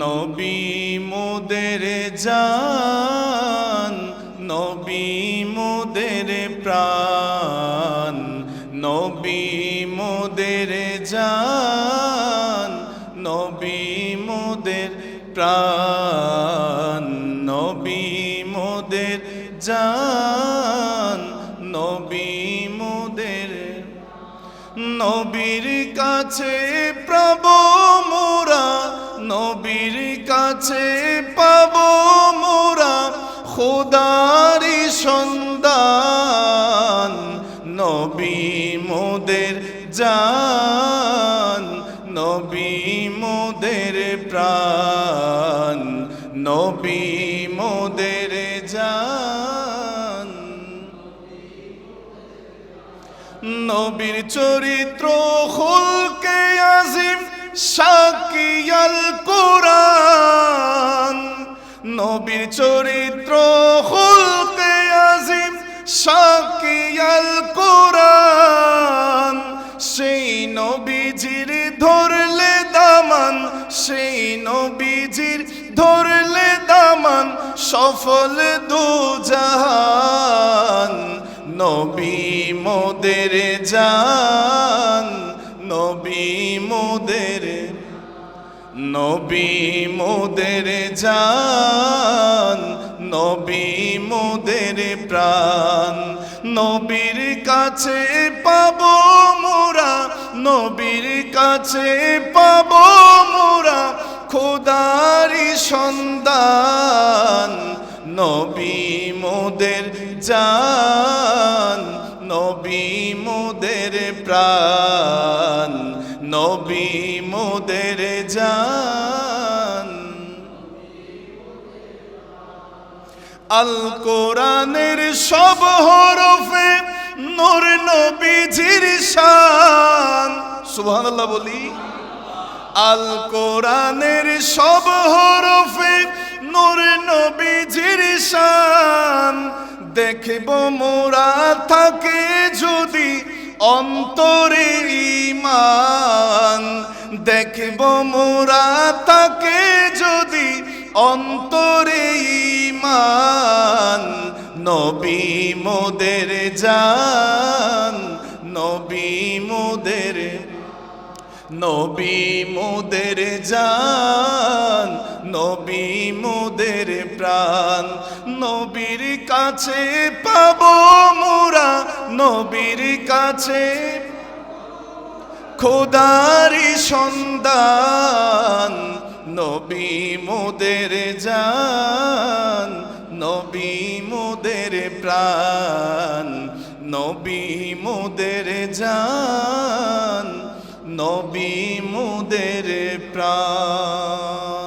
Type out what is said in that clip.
নবী মোদের জান, নবী মোদের প্রাণ, নবী মোদের জান, নবী মোদের প্রাণ, নবী মোদের জান, নবী মোদের। নবীর কাছে পাবো মোরা, নবীর কাছে পাবো মোরা খোদারি সন্ধান, নবী মোদের জান, নবী মোদের প্রাণ, নবী মোদের জান। নবীর চরিত্র খুলকে আজিম সাক্ষী আল কোরআন, নবীর চরিত্র খুলকে আজিম সাক্ষী আল কোরআন। সেই নবীজির ধরলে দামান, সেই নবীজির ধরলে দামান সফল দুজাহান, নবী মোদের জান, নবী মোদের, নবী মোদের জান, নবী মোদের প্রাণ। নবীর কাছে পাবো মোরা, নবীর কাছে পাবো মোরা খোদারি সন্ধান, নবী মোদের জান, নবী মোদের প্রাণ, নবী মোদের জান। আল কোরআনের সব হরফে নূর নবীজির শান, সুবহানাল্লাহ বলি। আল কোরআনের সব হরফে নূর নবীজির শান, দেখব মোরা থাকে যদি অন্তরে ঈমান, দেখব মোরা থাকে যদি অন্তরে ঈমান, নবী মোদের জান, নবী মোদের, নবী মোদের জান, নবী মোদের প্রাণ। নবীর কাছে পাবো মোরা, নবীর কাছে খোদারি সন্ধান, নবী মোদের জান, নবী মোদের প্রাণ, নবী মোদের জান, নবী মোদের প্রাণ।